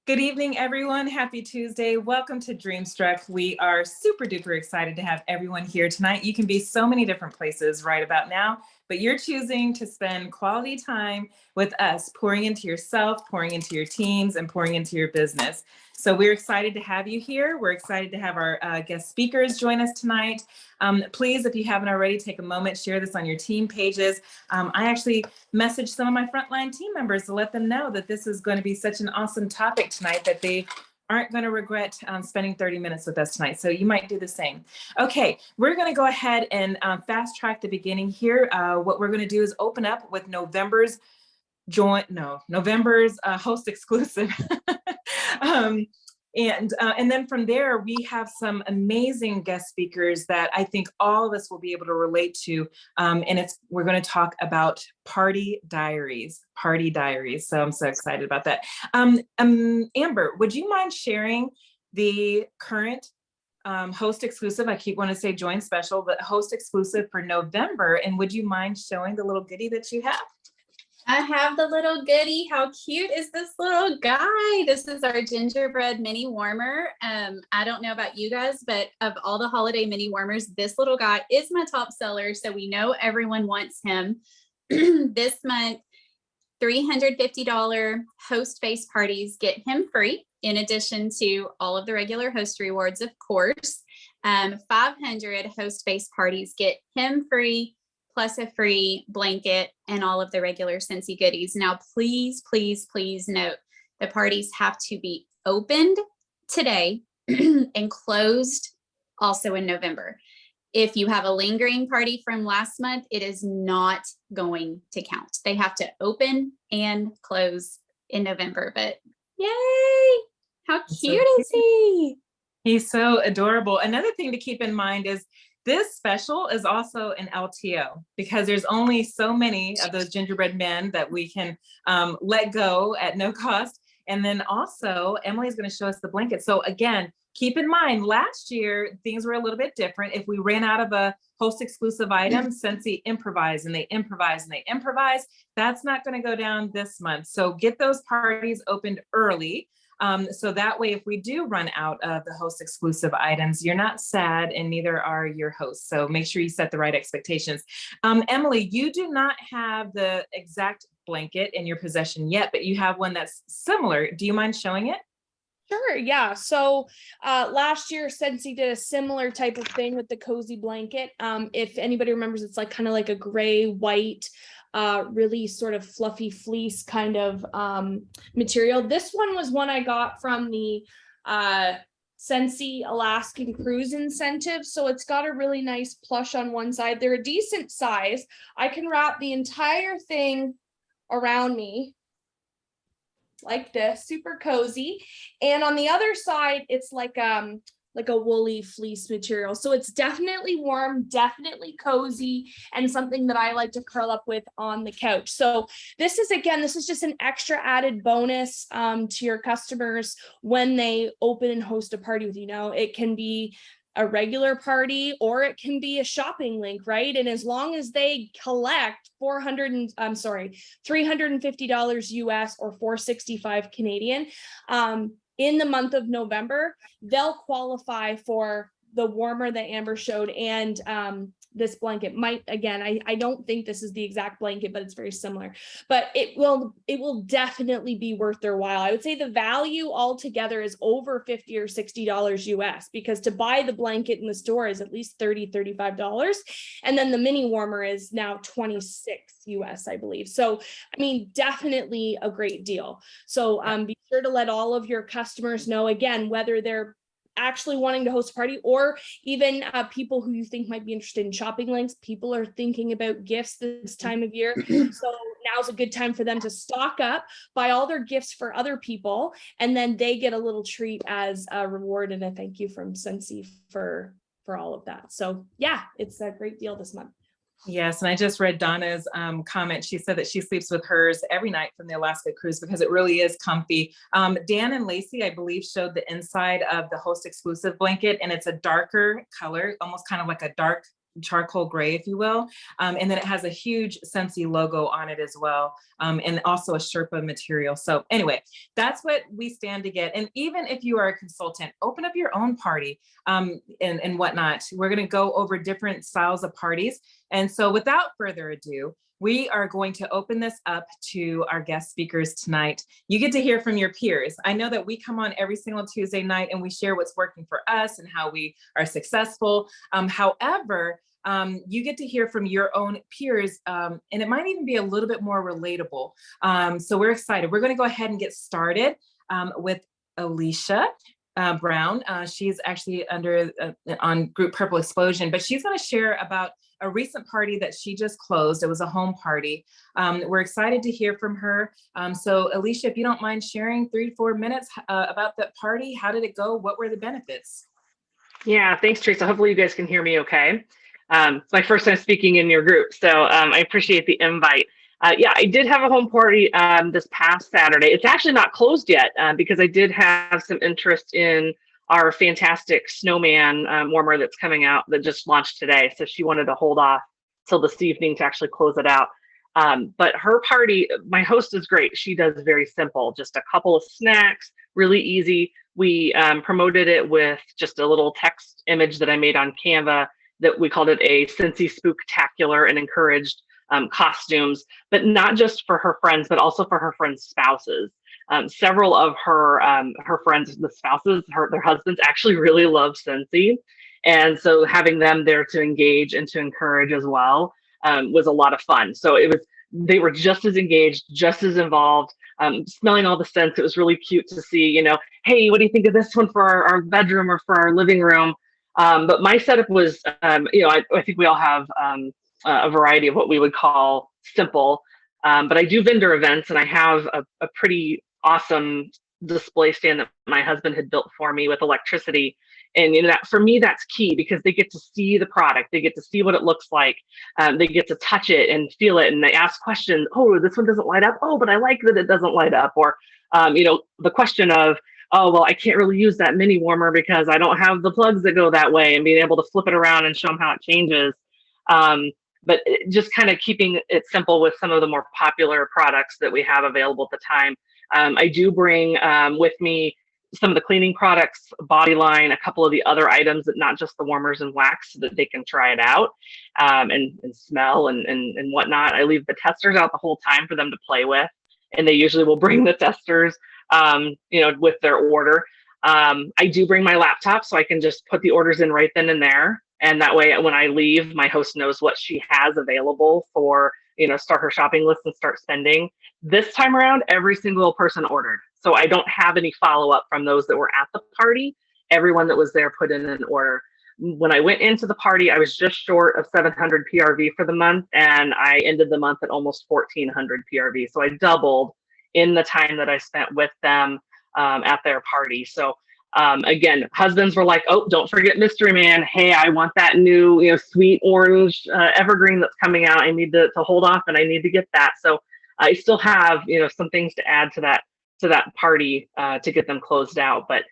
Good evening, everyone. Happy Tuesday. Welcome to Dreamstruck. We are super duper excited to have everyone here tonight. You can be so many different places right about now, but you're choosing to spend quality time with us, pouring into yourself, pouring into your teams, and pouring into your business. So we're excited to have you here. We're excited to have our guest speakers join us tonight. Please, if you haven't already, take a moment, share this on your team pages. I actually messaged some of my frontline team members to let them know that this is going to be such an awesome topic tonight that they aren't going to regret spending 30 minutes with us tonight. So you might do the same. Okay, we're going to go ahead and fast track the beginning here. What we're going to do is open up with November's host exclusive. And then from there, we have some amazing guest speakers that I think all of us will be able to relate to. And we're going to talk about Party Diaries. So I'm so excited about that. Amber, would you mind sharing the current host exclusive? I keep wanting to say join special, but host exclusive for November. And would you mind showing the little goodie that you have? I have the little goodie. How cute is this little guy? This is our gingerbread mini warmer. I don't know about you guys, but of all the holiday mini warmers, this little guy is my top seller. So we know everyone wants him. This month, $350 host-based parties get him free, in addition to all of the regular host rewards, of course. 500 host-based parties get him free, plus a free blanket and all of the regular Scentsy goodies. Now, please, please, please note the parties have to be opened today and closed also in November. If you have a lingering party from last month, it is not going to count. They have to open and close in November, but yay! How cute is he? He's so adorable. Another thing to keep in mind is this special is also an LTO because there's only so many of those gingerbread men that we can let go at no cost. And then also Emily's going to show us the blanket. So again, keep in mind, last year, things were a little bit different. If we ran out of a host exclusive item, Scentsy improvised and they improvise and they improvise. That's not going to go down this month. So get those parties opened early. So that way, if we do run out of the host exclusive items, you're not sad and neither are your hosts. So make sure you set the right expectations. Emily, you do not have the exact blanket in your possession yet, but you have one that's similar. Do you mind showing it? Sure, yeah. So last year, Scentsy did a similar type of thing with the cozy blanket. If anybody remembers, it's like kind of like a gray, white, really sort of fluffy fleece kind of material. This one was one I got from the Scentsy Alaskan Cruise Incentive. So it's got a really nice plush on one side. They're a decent size. I can wrap the entire thing around me like this, super cozy. And on the other side, it's like a woolly fleece material. So it's definitely warm, definitely cozy, and something that I like to curl up with on the couch. So this is just an extra added bonus to your customers when they open and host a party with you. It can be a regular party or it can be a shopping link, right? And as long as they collect $350 US or 465 Canadian in the month of November, they'll qualify for the warmer that Amber showed and this blanket. I don't think this is the exact blanket, but it's very similar. But it will definitely be worth their while. I would say the value altogether is over $50 or $60 US, because to buy the blanket in the store is at least $30, $35. And then the mini warmer is now $26 US, I believe. So, I mean, definitely a great deal. So be sure to let all of your customers know, again, whether they're actually wanting to host a party or even people who you think might be interested in shopping links. People are thinking about gifts this time of year. So now's a good time for them to stock up, buy all their gifts for other people, and then they get a little treat as a reward and a thank you from Scentsy for all of that. So yeah, it's a great deal this month. Yes, and I just read Donna's comment. She said that she sleeps with hers every night from the Alaska cruise because it really is comfy. Dan and Lacey, I believe, showed the inside of the host exclusive blanket, and it's a darker color, almost kind of like a dark charcoal gray, if you will. And then it has a huge Scentsy logo on it as well. And also a Sherpa material. So anyway, that's what we stand to get. And even if you are a consultant, open up your own party and whatnot. We're going to go over different styles of parties. And so without further ado, we are going to open this up to our guest speakers tonight. You get to hear from your peers. I know that we come on every single Tuesday night and we share what's working for us and how we are successful. However, you get to hear from your own peers, and it might even be a little bit more relatable. So we're excited. We're going to go ahead and get started with Alicia Brown. She's actually on Group Purple Explosion, but she's going to share about a recent party that she just closed. It was a home party. We're excited to hear from her. So Alicia, if you don't mind sharing 3 to 4 minutes about that party, how did it go? What were the benefits? Yeah, thanks, Theresa. Hopefully you guys can hear me okay. It's my first time speaking in your group, so I appreciate the invite. Yeah, I did have a home party this past Saturday. It's actually not closed yet because I did have some interest in our fantastic snowman warmer that's coming out that just launched today. So she wanted to hold off till this evening to actually close it out. But her party, my host is great. She does very simple, just a couple of snacks, really easy. We promoted it with just a little text image that I made on Canva that we called it a Scentsy Spooktacular and encouraged costumes, but not just for her friends, but also for her friends' spouses. Several of her friends, the spouses, their husbands actually really love Scentsy. And so having them there to engage and to encourage as well was a lot of fun. So they were just as engaged, just as involved, smelling all the scents. It was really cute to see, hey, what do you think of this one for our bedroom or for our living room? But my setup was, I think we all have a variety of what we would call simple, but I do vendor events, and I have a pretty awesome display stand that my husband had built for me with electricity. And that for me, that's key because they get to see the product, they get to see what it looks like, they get to touch it and feel it, and they ask questions. Oh, this one doesn't light up. Oh, but I like that it doesn't light up. Or the question of, oh, well, I can't really use that mini warmer because I don't have the plugs that go that way, and being able to flip it around and show them how it changes. But just kind of keeping it simple with some of the more popular products that we have available at the time. I do bring with me some of the cleaning products, body line, a couple of the other items, that not just the warmers and wax, so that they can try it out and smell and whatnot. I leave the testers out the whole time for them to play with, and they usually will bring the testers with their order. I do bring my laptop so I can just put the orders in right then and there. And that way, when I leave, my host knows what she has available for, start her shopping list and start spending. This time around, every single person ordered. So I don't have any follow-up from those that were at the party. Everyone that was there put in an order. When I went into the party, I was just short of 700 PRV for the month, and I ended the month at almost 1,400 PRV. So I doubled in the time that I spent with them at their party. So again, husbands were like, oh, don't forget Mystery Man. Hey, I want that new, sweet orange evergreen that's coming out. I need to hold off, and I need to get that. So I still have, some things to add to that party to get them closed out. But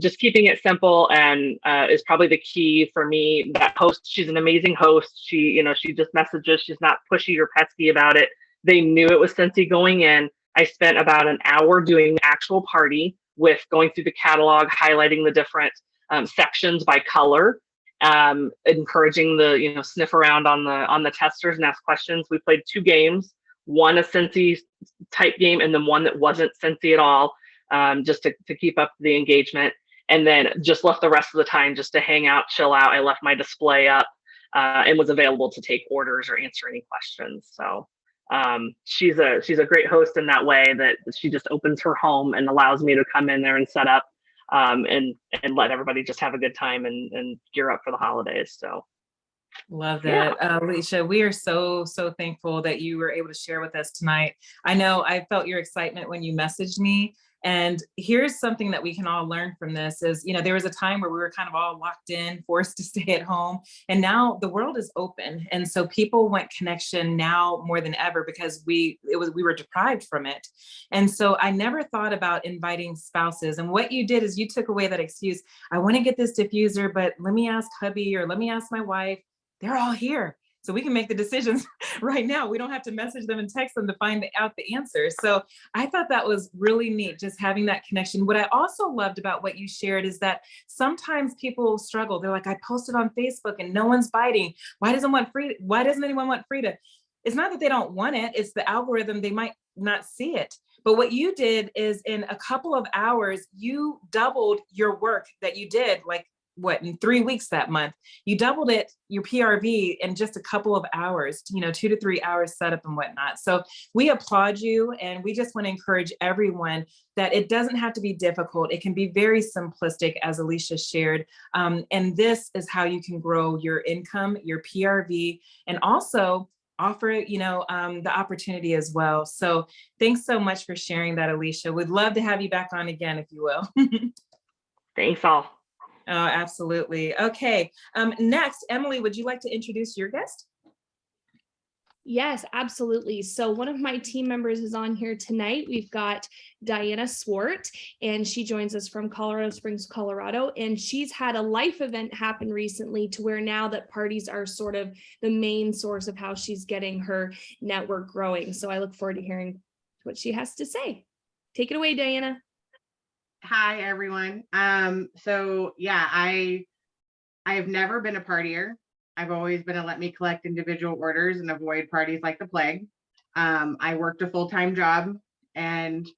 just keeping it simple and is probably the key for me. That host, she's an amazing host. She just messages. She's not pushy or pesky about it. They knew it was Scentsy going in. I spent about an hour doing the actual party with going through the catalog, highlighting the different sections by color, encouraging the sniff around on the testers and ask questions. We played 2 games, one a Scentsy type game and then one that wasn't Scentsy at all, just to keep up the engagement. And then just left the rest of the time just to hang out, chill out. I left my display up and was available to take orders or answer any questions. So she's a great host in that way, that she just opens her home and allows me to come in there and set up and let everybody just have a good time and gear up for the holidays. So love that. Yeah. Alicia, we are so thankful that you were able to share with us tonight. I know I felt your excitement when you messaged me. And here's something that we can all learn from this is, there was a time where we were kind of all locked in, forced to stay at home. And now the world is open. And so people want connection now more than ever because we were deprived from it. And so I never thought about inviting spouses. And what you did is you took away that excuse. I want to get this diffuser, but let me ask hubby or let me ask my wife. they're all here. So we can make the decisions right now. We don't have to message them and text them to find out the answers. So I thought that was really neat, just having that connection. What I also loved about what you shared is that sometimes people struggle. They're like, I posted on Facebook and no one's biting. Why doesn't anyone want Frida? It's not that they don't want it. It's the algorithm. They might not see it. But what you did is in a couple of hours, you doubled your work that you did, like in 3 weeks that month. You doubled it, your PRV, in just a couple of hours, 2 to 3 hours setup and whatnot. So we applaud you, and we just want to encourage everyone that it doesn't have to be difficult. It can be very simplistic, as Alicia shared. And this is how you can grow your income, your PRV, and also offer the opportunity as well. So thanks so much for sharing that, Alicia. We'd love to have you back on again, if you will. Thanks all. Oh, absolutely. Okay. Next, Emily, would you like to introduce your guest? Yes, absolutely. So one of my team members is on here tonight. We've got Diana Swart, and she joins us from Colorado Springs, Colorado. And she's had a life event happen recently to where now that parties are sort of the main source of how she's getting her network growing. So I look forward to hearing what she has to say. Take it away, Diana. Hi, everyone. So yeah, I have never been a partier. I've always been a let me collect individual orders and avoid parties like the plague. I worked a full-time job, and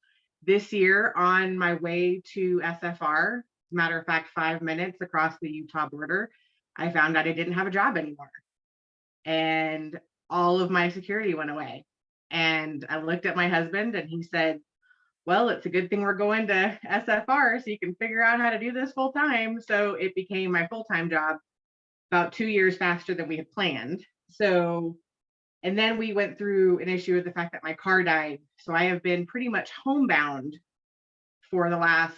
this year on my way to SFR, matter of fact, 5 minutes across the Utah border, I found out I didn't have a job anymore. And all of my security went away. And I looked at my husband and he said, well, it's a good thing we're going to SFR so you can figure out how to do this full time. So it became my full-time job about 2 years faster than we had planned. So, and then we went through an issue with the fact that my car died. So I have been pretty much homebound for the last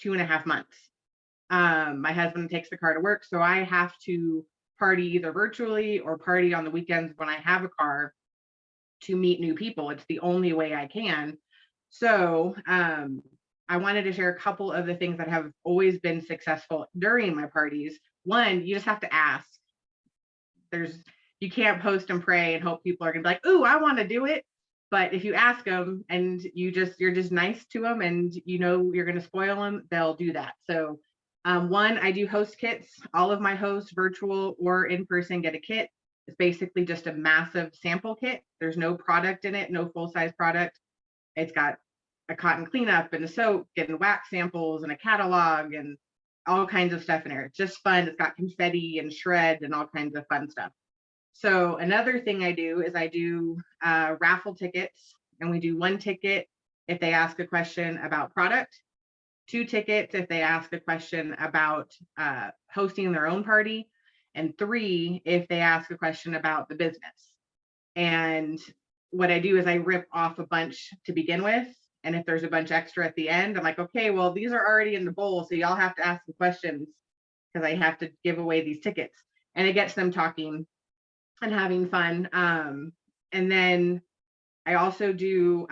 2.5 months. My husband takes the car to work, so I have to party either virtually or party on the weekends when I have a car to meet new people. It's the only way I can. So I wanted to share a couple of the things that have always been successful during my parties. One, you just have to ask. You can't post and pray and hope people are gonna be like, ooh, I want to do it. But if you ask them and you're just nice to them and you're gonna spoil them, they'll do that. So one, I do host kits. All of my hosts, virtual or in person, get a kit. It's basically just a massive sample kit. There's no product in it, no full-size product. It's got a cotton cleanup and a soap and wax samples and a catalog and all kinds of stuff in there. It's just fun. It's got confetti and shred and all kinds of fun stuff. So another thing I do is I do raffle tickets, and we do 1 ticket if they ask a question about product, 2 tickets if they ask a question about hosting their own party, and 3 if they ask a question about the business. And what I do is I rip off a bunch to begin with. And if there's a bunch extra at the end, I'm like, okay, well, these are already in the bowl, so y'all have to ask the questions because I have to give away these tickets. And it gets them talking and having fun. And then I also do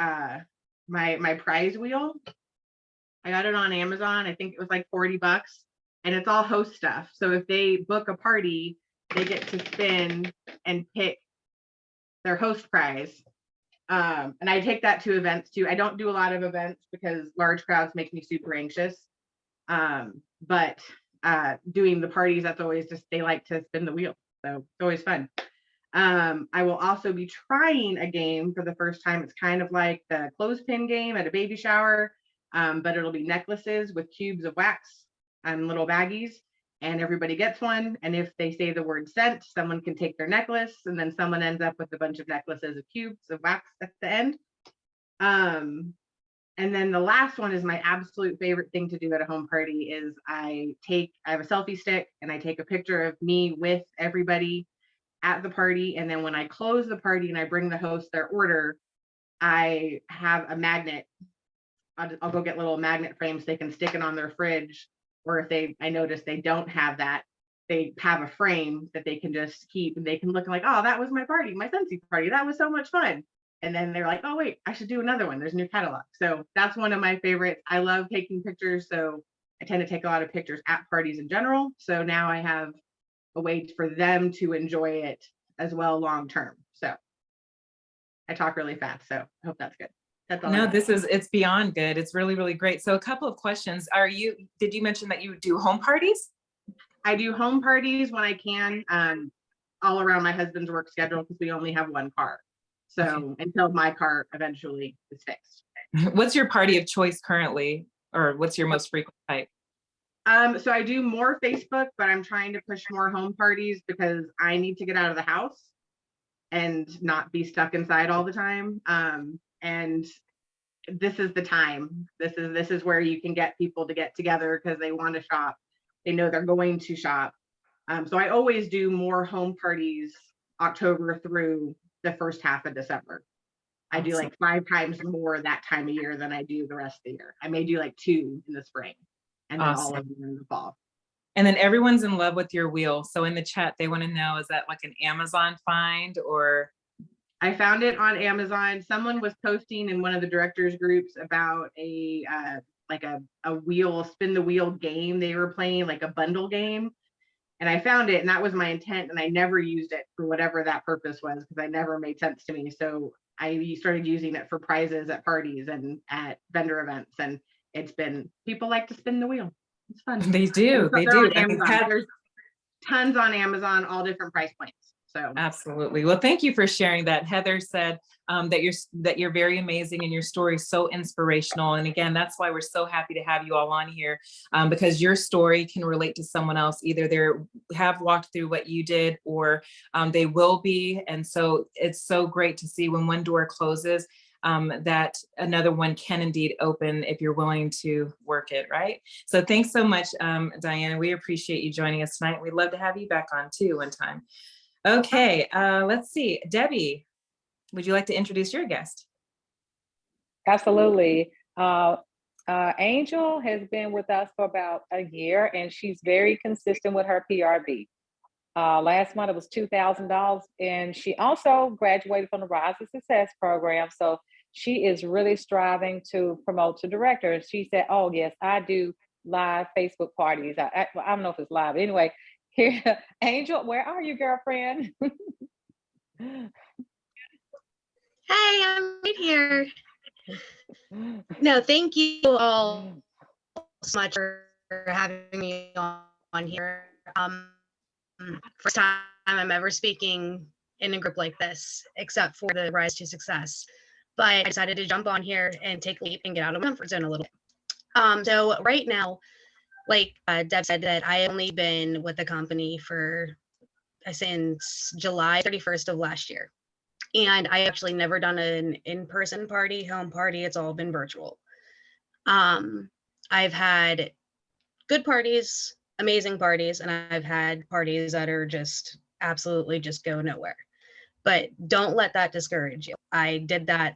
my prize wheel. I got it on Amazon. I think it was like $40, and it's all host stuff. So if they book a party, they get to spin and pick their host prize. And I take that to events too. I don't do a lot of events because large crowds make me super anxious. But doing the parties, that's always just, they like to spin the wheel. So it's always fun. I will also be trying a game for the first time. It's kind of like the clothespin game at a baby shower, but it'll be necklaces with cubes of wax and little baggies, and everybody gets one. And if they say the word scent, someone can take their necklace, and then someone ends up with a bunch of necklaces of cubes of wax at the end. And then the last one is my absolute favorite thing to do at a home party is I have a selfie stick and I take a picture of me with everybody at the party. And then when I close the party and I bring the host their order, I have a magnet. I'll go get little magnet frames they can stick it on their fridge. Or if I notice they don't have that, they have a frame that they can just keep, and they can look like, oh, that was my party, my Scentsy party. That was so much fun. And then they're like, oh, wait, I should do another one. There's a new catalog. So that's one of my favorites. I love taking pictures. So I tend to take a lot of pictures at parties in general. So now I have a way for them to enjoy it as well long term. So I talk really fast, so I hope that's good. That's all I No, got. it's beyond good. It's really, really great. So a couple of questions. Did you mention that you do home parties? I do home parties when I can, all around my husband's work schedule because we only have one car. So until my car eventually is fixed. What's your party of choice currently? Or what's your most frequent type? So I do more Facebook, but I'm trying to push more home parties because I need to get out of the house and not be stuck inside all the time. And this is the time. This is where you can get people to get together because they want to shop. They know they're going to shop. So I always do more home parties October through the first half of December. I do like 5 times more that time of year than I do the rest of the year. I may do like 2 in the spring and then all of them in the fall. And then everyone's in love with your wheel. So in the chat, they want to know, is that like an Amazon find or? I found it on Amazon. Someone was posting in one of the directors groups about a wheel, spin the wheel game they were playing, like a bundle game. And I found it and that was my intent. And I never used it for whatever that purpose was because it never made sense to me. So I started using it for prizes at parties and at vendor events. And people like to spin the wheel. It's fun. They do. They do. There's tons on Amazon, all different price points. So absolutely. Well, thank you for sharing that. Heather said that you're very amazing and your story is so inspirational. And again, that's why we're so happy to have you all on here because your story can relate to someone else. Either they have walked through what you did or they will be. And so it's so great to see when one door closes, that another one can indeed open if you're willing to work it, right? So thanks so much, Diana. We appreciate you joining us tonight. We'd love to have you back on too one time. Okay, let's see. Debbie, would you like to introduce your guest? Absolutely. Angel has been with us for about a year and she's very consistent with her PRV. Last month it was $2,000 and she also graduated from the Rise to Success program. So she is really striving to promote to director. She said, oh yes, I do live Facebook parties. I don't know if it's live. Anyway, here, Angel, where are you, girlfriend? Hey, I'm right here. No, thank you all so much for having me on here. First time I'm ever speaking in a group like this, except for the Rise to Success. But I decided to jump on here and take a leap and get out of my comfort zone a little bit. So right now, like Deb said, that I only been with the company since July 31st of last year. And I actually never done an in-person party, home party. It's all been virtual. I've had good parties, amazing parties, and I've had parties that are just absolutely just go nowhere. But don't let that discourage you. I did that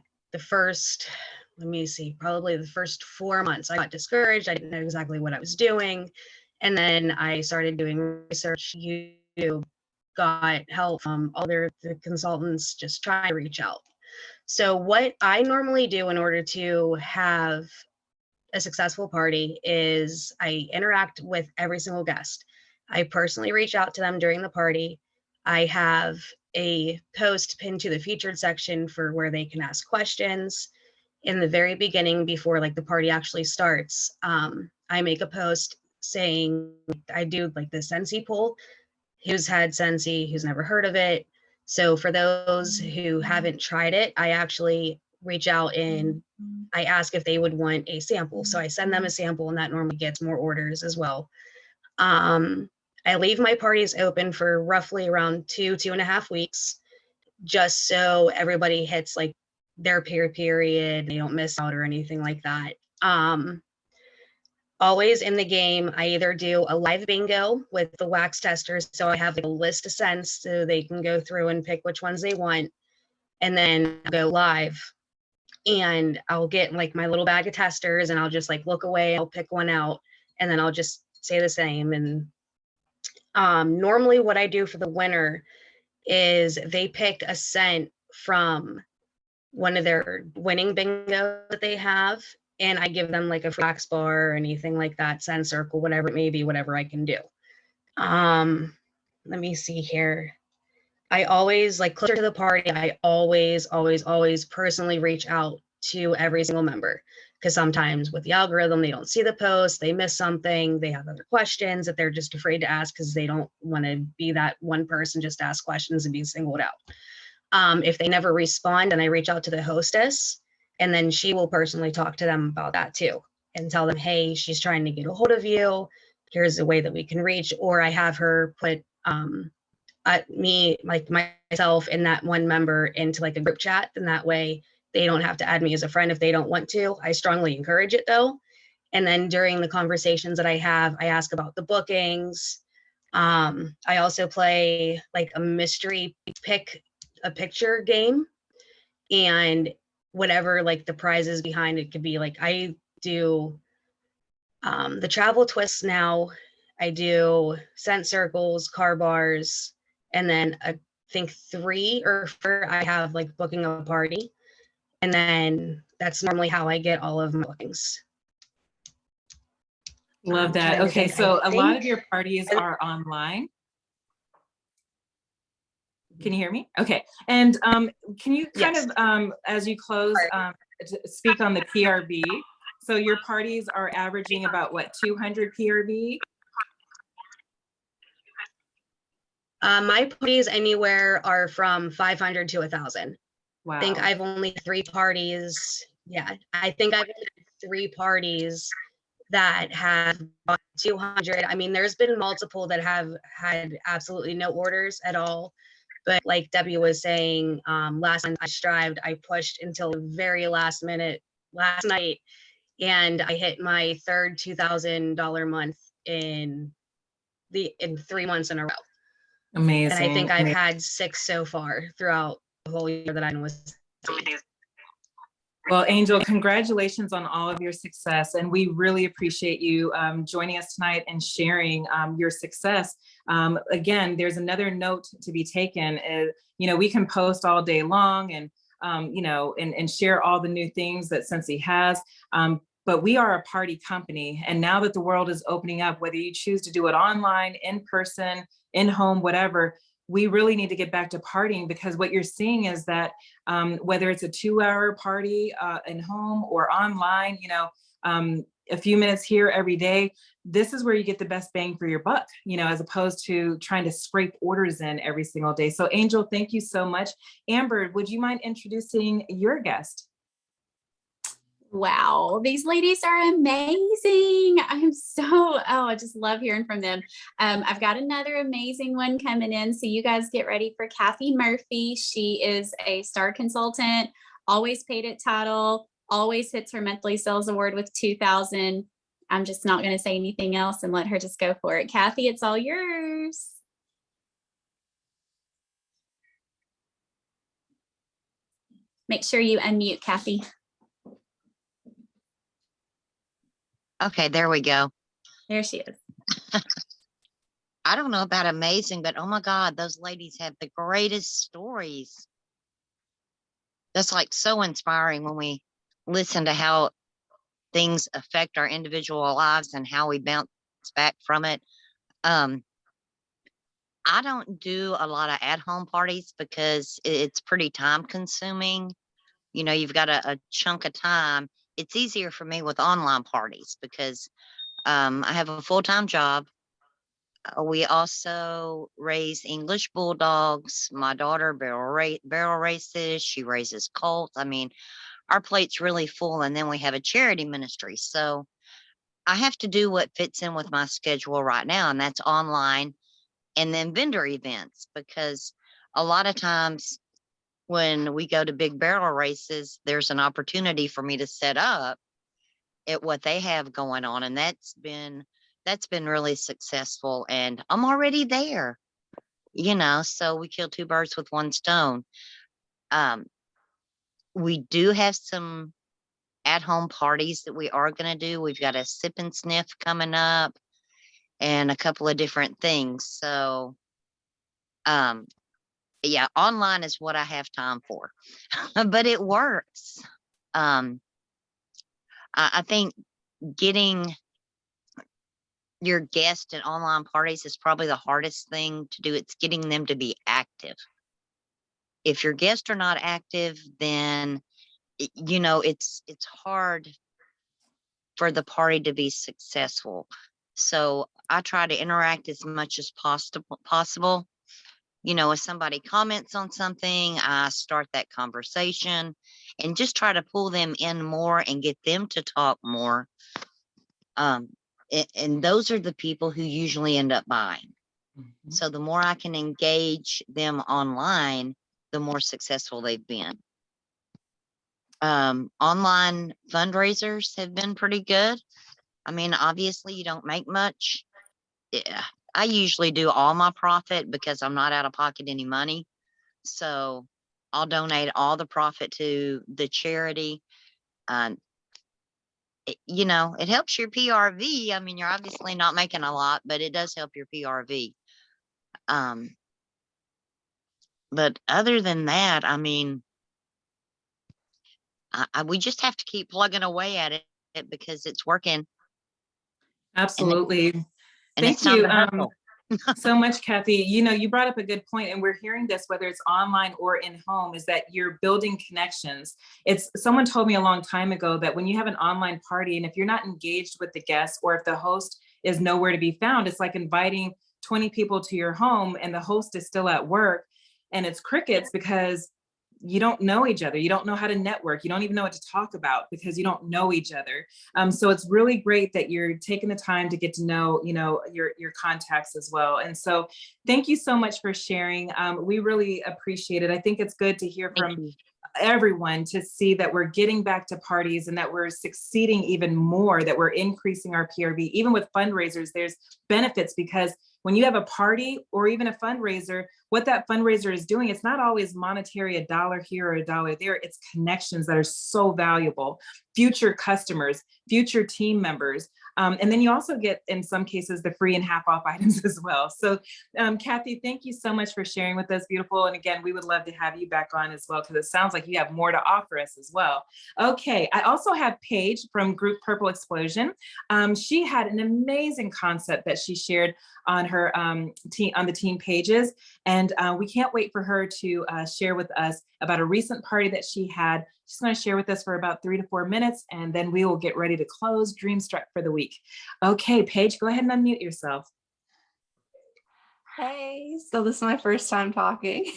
probably the first 4 months. I got discouraged. I didn't know exactly what I was doing. And then I started doing research, YouTube, got help from other consultants, just trying to reach out. So what I normally do in order to have a successful party is I interact with every single guest. I personally reach out to them during the party. I have a post pinned to the featured section for where they can ask questions. In the very beginning, before like the party actually starts, I make a post saying I do like the Sensi poll. Who's had Sensi, who's never heard of it. So for those who haven't tried it, I actually reach out and I ask if they would want a sample. So I send them a sample and that normally gets more orders as well. I leave my parties open for roughly around 2.5 weeks, just so everybody hits like their period, they don't miss out or anything like that. Always in the game, I either do a live bingo with the wax testers. So I have like a list of scents so they can go through and pick which ones they want. And then I'll go live and I'll get like my little bag of testers and I'll just like look away. I'll pick one out and then I'll just say the same. And normally what I do for the winner is they pick a scent from one of their winning bingo that they have. And I give them like a wax bar or anything like that, scent circle, whatever it may be, whatever I can do. let me see here. I always, like, closer to the party, I always personally reach out to every single member, because sometimes with the algorithm, they don't see the post, they miss something, they have other questions that they're just afraid to ask because they don't want to be that one person just to ask questions and be singled out. If they never respond, and I reach out to the hostess, and then she will personally talk to them about that too and tell them, hey, she's trying to get a hold of you. Here's a way that we can reach. Or I have her put me, like myself and that one member into like a group chat. And that way they don't have to add me as a friend if they don't want to. I strongly encourage it though. And then during the conversations that I have, I ask about the bookings. I also play like a mystery pick a picture game, and whatever like the prizes behind it could be. Like I do the travel twists now. I do scent circles, car bars, and then I think 3 or 4 I have like booking a party. And then that's normally how I get all of my bookings. Love that. Trying to Okay, think, so I a lot think- of your parties are online. Can you hear me? Okay. And can you kind Yes. of, as you close, speak on the PRV? So your parties are averaging about what, 200 PRV? My parties anywhere are from 500 to 1,000. Wow. I think I've only 3 parties. Yeah, I think I've only had 3 parties that have 200. I mean, there's been multiple that have had absolutely no orders at all. But like Debbie was saying, last time I strived, I pushed until the very last minute last night, and I hit my third $2,000 month in 3 months in a row. Amazing. And I think I've had 6 so far throughout the whole year that I was. Well, Angel, congratulations on all of your success. And we really appreciate you joining us tonight and sharing your success. Again, there's another note to be taken. You know, we can post all day long and, you know, and share all the new things that Scentsy has. But we are a party company. And now that the world is opening up, whether you choose to do it online, in person, in home, whatever, we really need to get back to partying, because what you're seeing is that whether it's a 2-hour party in home or online, you know, a few minutes here every day, this is where you get the best bang for your buck, you know, as opposed to trying to scrape orders in every single day. So Angel, thank you so much. Amber, would you mind introducing your guest? Wow, these ladies are amazing. I just love hearing from them. I've got another amazing one coming in. So you guys get ready for Kathy Murphy. She is a star consultant, always paid at title, always hits her monthly sales award with 2,000. I'm just not going to say anything else and let her just go for it. Kathy, it's all yours. Make sure you unmute, Kathy. Okay, there we go. There she is. I don't know about amazing, but oh my God, those ladies have the greatest stories. That's like so inspiring when we listen to how things affect our individual lives and how we bounce back from it. I don't do a lot of at-home parties because it's pretty time consuming. You know, you've got a chunk of time. It's easier for me with online parties because I have a full-time job. We also raise English bulldogs. My daughter barrel races. She raises colts. I mean, our plate's really full, and then we have a charity ministry. So I have to do what fits in with my schedule right now, and that's online and then vendor events, because a lot of times when we go to big barrel races, there's an opportunity for me to set up at what they have going on. And that's been really successful, and I'm already there, you know, so we kill 2 birds with 1 stone. We do have some at-home parties that we are going to do. We've got a sip and sniff coming up and a couple of different things. So, yeah, online is what I have time for, but it works. I think getting your guest at online parties is probably the hardest thing to do. It's getting them to be active. If your guests are not active, then you know, it's hard for the party to be successful. So I try to interact as much as possible. You know, if somebody comments on something, I start that conversation and just try to pull them in more and get them to talk more. And those are the people who usually end up buying. So the more I can engage them online, the more successful they've been. Online fundraisers have been pretty good. I mean, obviously you don't make much. Yeah, I usually do all my profit because I'm not out of pocket any money. So I'll donate all the profit to the charity. You know, it helps your PRV. I mean, you're obviously not making a lot, but it does help your PRV. But other than that, I mean, we just have to keep plugging away at it because it's working. Absolutely. And Thank it's time you to hustle. so much, Kathy. You know, you brought up a good point, and we're hearing this, whether it's online or in home, is that you're building connections. It's someone told me a long time ago that when you have an online party, and if you're not engaged with the guests, or if the host is nowhere to be found, it's like inviting 20 people to your home and the host is still at work, and it's crickets because you don't know each other. You don't know how to network. You don't even know what to talk about because you don't know each other. So it's really great that you're taking the time to get to know, you know, your contacts as well. And so thank you so much for sharing. We really appreciate it. I think it's good to hear from everyone to see that we're getting back to parties and that we're succeeding even more, that we're increasing our PRV. Even with fundraisers, there's benefits because when you have a party or even a fundraiser, what that fundraiser is doing, it's not always monetary, a dollar here or a dollar there. It's connections that are so valuable, future customers, future team members. And then you also get, in some cases, the free and half off items as well. So Kathy, thank you so much for sharing with us, beautiful. And again, we would love to have you back on as well, because it sounds like you have more to offer us as well. Okay, I also have Paige from Group Purple Explosion. She had an amazing concept that she shared on her team, on the team pages. And we can't wait for her to share with us about a recent party that she had. She's going to share with us for about 3 to 4 minutes, and then we will get ready to close Dreamstruck for the week. Okay, Paige, go ahead and unmute yourself. Hey, so this is my first time talking.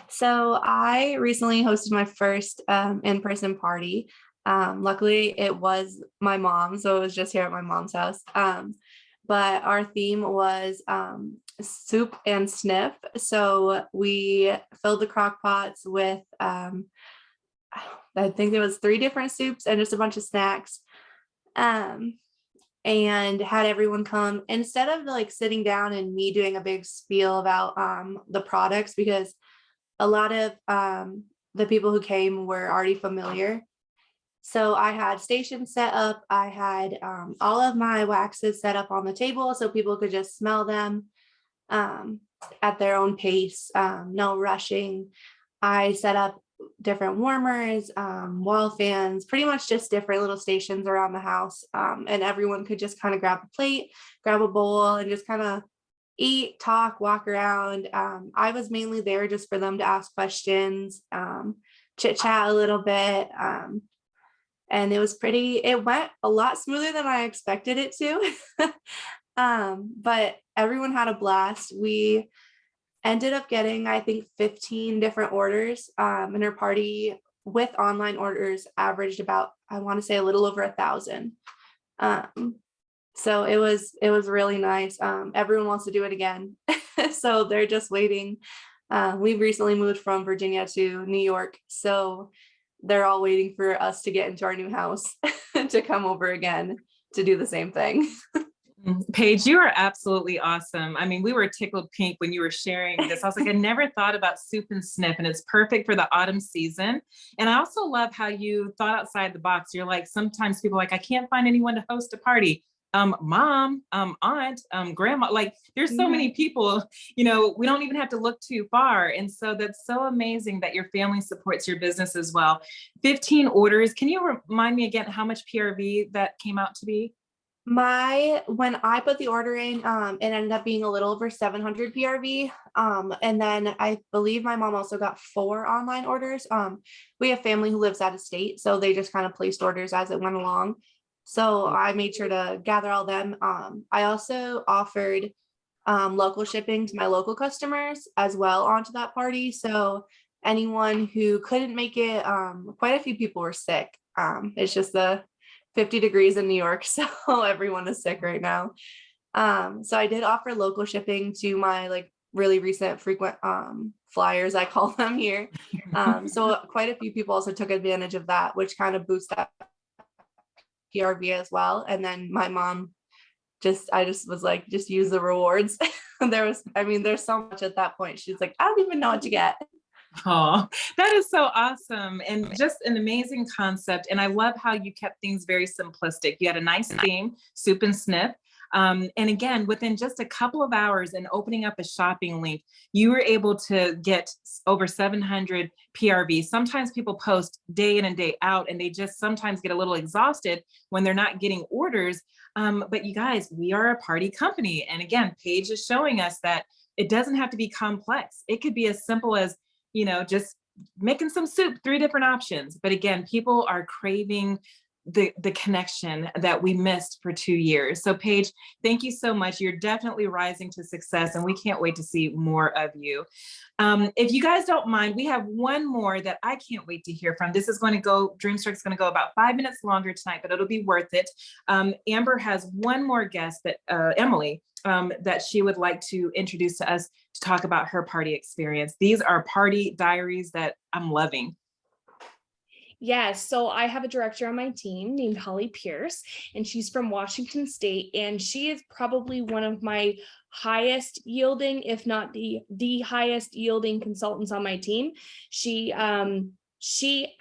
So I recently hosted my first in-person party. Luckily, it was my mom, so it was just here at my mom's house. But our theme was soup and sniff. So we filled the crock pots with, I think there was 3 different soups and just a bunch of snacks. And had everyone come, instead of like sitting down and me doing a big spiel about the products, because a lot of the people who came were already familiar. So I had stations set up. I had all of my waxes set up on the table so people could just smell them at their own pace, no rushing. I set up different warmers, wall fans, pretty much just different little stations around the house. And everyone could just kind of grab a plate, grab a bowl, and just kind of eat, talk, walk around. I was mainly there just for them to ask questions, chit chat a little bit. And it went a lot smoother than I expected it to. But everyone had a blast. We ended up getting, I think, 15 different orders. And her party with online orders averaged about, I want to say, a little over 1,000. So it was really nice. Everyone wants to do it again. So they're just waiting. We've recently moved from Virginia to New York. So they're all waiting for us to get into our new house to come over again to do the same thing. Paige, you are absolutely awesome. I mean, we were tickled pink when you were sharing this. I was like, I never thought about soup and sniff, and it's perfect for the autumn season. And I also love how you thought outside the box. You're like, sometimes people are like, I can't find anyone to host a party. Mom, aunt, grandma, like there's so many people, you know, we don't even have to look too far. And so that's so amazing that your family supports your business as well. 15 orders. Can you remind me again how much PRV that came out to be? When I put the order in, it ended up being a little over 700 PRV. And then I believe my mom also got 4 online orders. We have family who lives out of state, so they just kind of placed orders as it went along. So I made sure to gather all them. I also offered local shipping to my local customers as well onto that party. So anyone who couldn't make it, quite a few people were sick. It's just the 50 degrees in New York, so everyone is sick right now. So I did offer local shipping to my like really recent frequent flyers, I call them here. So quite a few people also took advantage of that, which kind of boosts that PRV as well. And then my mom I just was like, just use the rewards. There's so much at that point. She's like, I don't even know what to get. Oh, that is so awesome. And just an amazing concept. And I love how you kept things very simplistic. You had a nice theme, soup and snip. And again, within just a couple of hours and opening up a shopping link, you were able to get over 700 PRV. Sometimes people post day in and day out, and they just sometimes get a little exhausted when they're not getting orders. But you guys, we are a party company. And again, Paige is showing us that it doesn't have to be complex. It could be as simple as, just making some soup, 3 different options. But again, people are craving the connection that we missed for 2 years. So Paige, thank you so much. You're definitely rising to success, and we can't wait to see more of you. If you guys don't mind, we have one more that I can't wait to hear from. This is going to go, Dreamstruck's going to go about 5 minutes longer tonight, but it'll be worth it. Amber has one more guest that, Emily, that she would like to introduce to us to talk about her party experience. These are party diaries that I'm loving. Yes, so I have a director on my team named Holly Pierce, and she's from Washington State, and she is probably one of my highest yielding, if not the highest yielding consultants on my team. She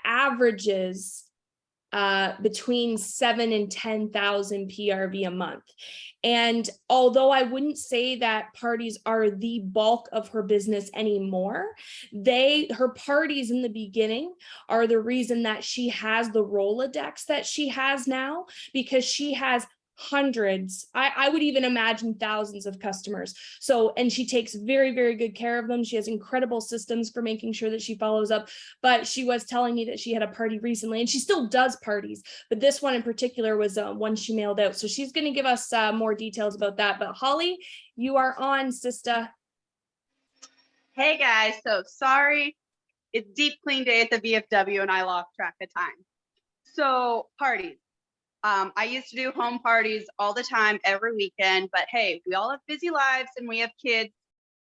averages between 7,000 and 10,000 PRV a month. And although I wouldn't say that parties are the bulk of her business anymore, her parties in the beginning are the reason that she has the Rolodex that she has now, because she has hundreds, I would even imagine thousands of customers. So, and she takes very, very good care of them. She has incredible systems for making sure that she follows up. But she was telling me that she had a party recently, and she still does parties, but this one in particular was one she mailed out. So she's going to give us more details about that. But Holly, you are on, sister. Hey guys, so sorry, it's deep clean day at the VFW and I lost track of time. So parties. I used to do home parties all the time, every weekend, but hey, we all have busy lives and we have kids.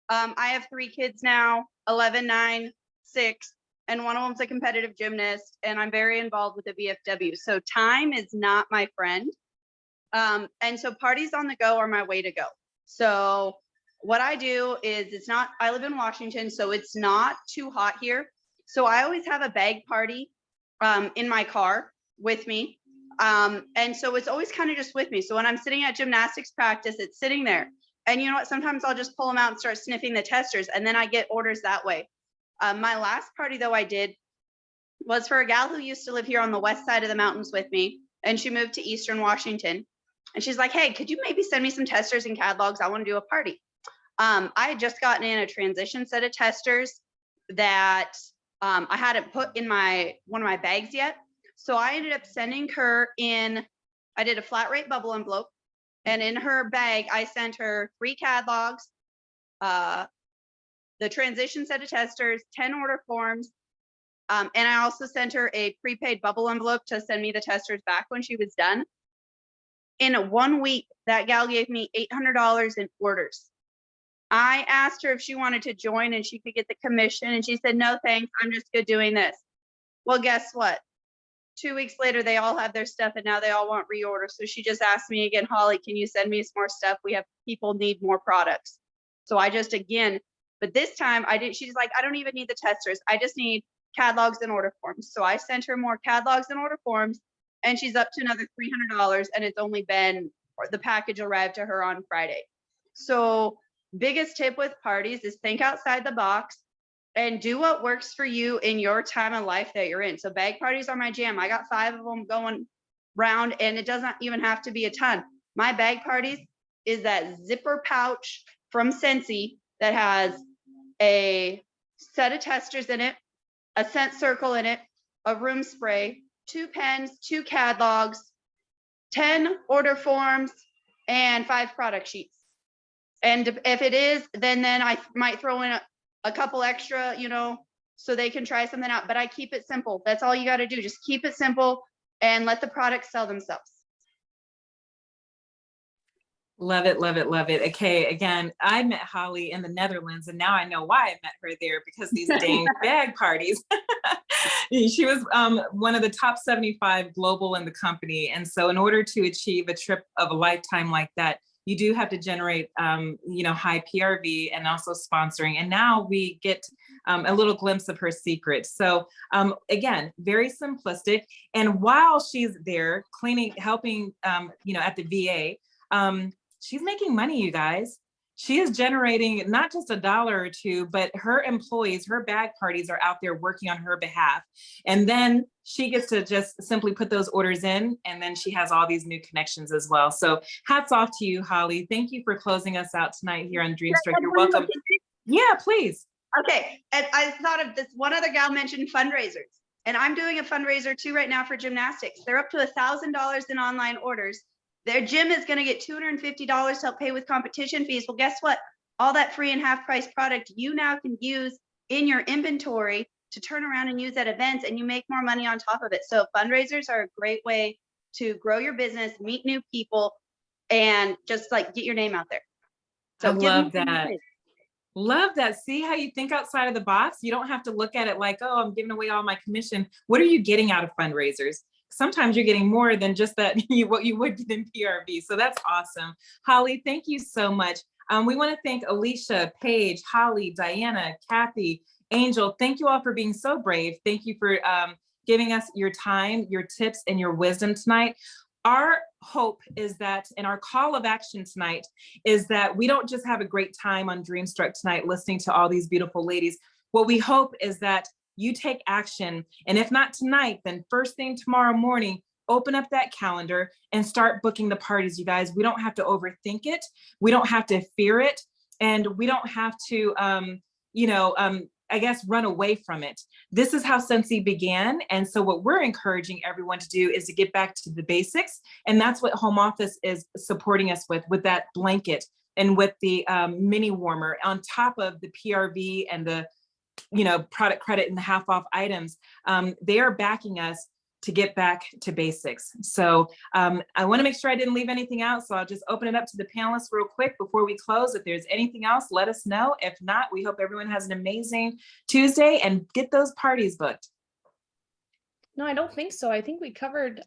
I have 3 kids now, 11, 9, 6, and one of them's a competitive gymnast, and I'm very involved with the VFW. So time is not my friend. And so parties on the go are my way to go. So what I do is I live in Washington, so it's not too hot here. So I always have a bag party in my car with me. And so it's always kind of just with me. So when I'm sitting at gymnastics practice, it's sitting there. And you know what? Sometimes I'll just pull them out and start sniffing the testers, and then I get orders that way. My last party though I did was for a gal who used to live here on the west side of the mountains with me, and she moved to Eastern Washington. And she's like, hey, could you maybe send me some testers and catalogs? I want to do a party. I had just gotten in a transition set of testers that I hadn't put in one of my bags yet. So I ended up sending her I did a flat rate bubble envelope, and in her bag, I sent her 3 catalogs, the transition set of testers, 10 order forms. And I also sent her a prepaid bubble envelope to send me the testers back when she was done. In 1 week, that gal gave me $800 in orders. I asked her if she wanted to join and she could get the commission, and she said, no, thanks, I'm just good doing this. Well, guess what? 2 weeks later, they all have their stuff, and now they all want reorder. So she just asked me again, Holly, can you send me some more stuff? People need more products. So I just, again, but this time she's like, I don't even need the testers. I just need catalogs and order forms. So I sent her more catalogs and order forms, and she's up to another $300, and it's only been, the package arrived to her on Friday. So biggest tip with parties is think outside the box and do what works for you in your time of life that you're in. So bag parties are my jam. I got 5 of them going round, and it doesn't even have to be a ton. My bag parties is that zipper pouch from Scentsy that has a set of testers in it, a scent circle in it, a room spray, 2 pens, 2 catalogs, 10 order forms, and 5 product sheets. And if it is, then I might throw in a couple extra, you know, so they can try something out. But I keep it simple. That's all you got to do. Just keep it simple and let the products sell themselves. Love it, love it, love it. Okay, again, I met Holly in the Netherlands, and now I know why I met her there, because these dang bag parties. She was one of the top 75 global in the company. And so in order to achieve a trip of a lifetime like that, you do have to generate, you know, high PRV and also sponsoring. And now we get a little glimpse of her secret. So again, very simplistic. And while she's there cleaning, helping, you know, at the VA, she's making money, you guys. She is generating not just $1 or $2, but her employees, her bag parties are out there working on her behalf. And then she gets to just simply put those orders in, and then she has all these new connections as well. So hats off to you, Holly. Thank you for closing us out tonight here on Dreamstruck. You're welcome. Yeah, please. Okay, and I thought of this, one other gal mentioned fundraisers, and I'm doing a fundraiser too right now for gymnastics. They're up to $1,000 in online orders. Their gym is going to get $250 to help pay with competition fees. Well, guess what? All that free and half price product you now can use in your inventory to turn around and use at events, and you make more money on top of it. So fundraisers are a great way to grow your business, meet new people, and just like get your name out there. So I love that. Love that. See how you think outside of the box? You don't have to look at it like, oh, I'm giving away all my commission. What are you getting out of fundraisers? Sometimes you're getting more than just that, what you would get in PRV. So that's awesome. Holly, thank you so much. We want to thank Alicia, Paige, Holly, Diana, Kathy, Angel. Thank you all for being so brave. Thank you for giving us your time, your tips, and your wisdom tonight. Our hope is that, and our call of action tonight is that we don't just have a great time on Dreamstruck tonight listening to all these beautiful ladies. What we hope is that you take action, and if not tonight, then first thing tomorrow morning, open up that calendar and start booking the parties, you guys. We don't have to overthink it. We don't have to fear it. And we don't have to, I guess, run away from it. This is how Scentsy began. And so what we're encouraging everyone to do is to get back to the basics. And that's what home office is supporting us with that blanket and with the mini warmer on top of the PRV and the product credit and the half off items. They are backing us to get back to basics. So I want to make sure I didn't leave anything out. So I'll just open it up to the panelists real quick before we close. If there's anything else, let us know. If not, we hope everyone has an amazing Tuesday and get those parties booked. No, I don't think so. I think we covered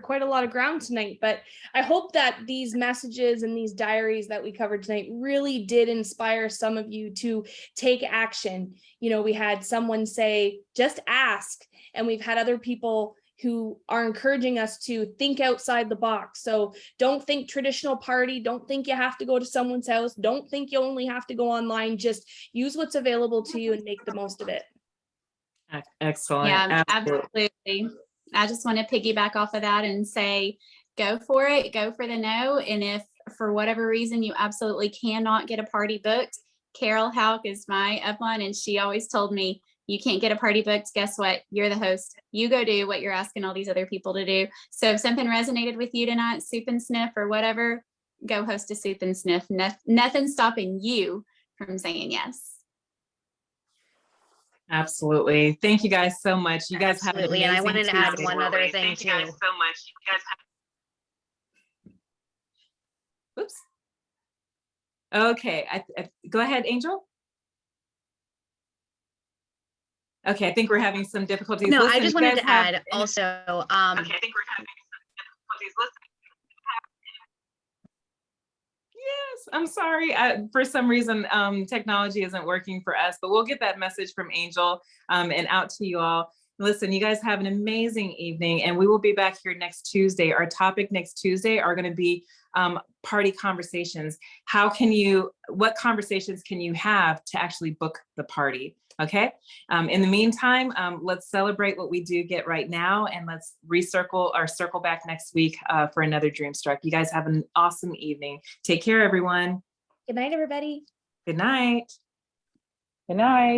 quite a lot of ground tonight, but I hope that these messages and these diaries that we covered tonight really did inspire some of you to take action. We had someone say, just ask. And we've had other people who are encouraging us to think outside the box. So don't think traditional party. Don't think you have to go to someone's house. Don't think you only have to go online. Just use what's available to you and make the most of it. Excellent. Yeah, absolutely. I just want to piggyback off of that and say, go for it, go for the no. And if for whatever reason you absolutely cannot get a party booked, Carol Hauk is my upline, and she always told me, you can't get a party booked, guess what? You're the host. You go do what you're asking all these other people to do. So if something resonated with you tonight, soup and sniff or whatever, go host a soup and sniff. Nothing stopping you from saying yes. Absolutely. Thank you guys so much. You guys have an amazing and I wanted to add Tuesday. one other thing Thank too. you guys so much. You guys have... Oops. Okay, go ahead, Angel. Okay, I think we're having some difficulties. No, Listen, I just wanted to add also. Okay, I think we're having some difficulties listening. Yes, I'm sorry. For some reason, technology isn't working for us, but we'll get that message from Angel and out to you all. Listen, you guys have an amazing evening, and we will be back here next Tuesday. Our topic next Tuesday are going to be party conversations. What conversations can you have to actually book the party? Okay. In the meantime, let's celebrate what we do get right now, and let's circle back next week for another Dreamstruck. You guys have an awesome evening. Take care, everyone. Good night, everybody. Good night. Good night.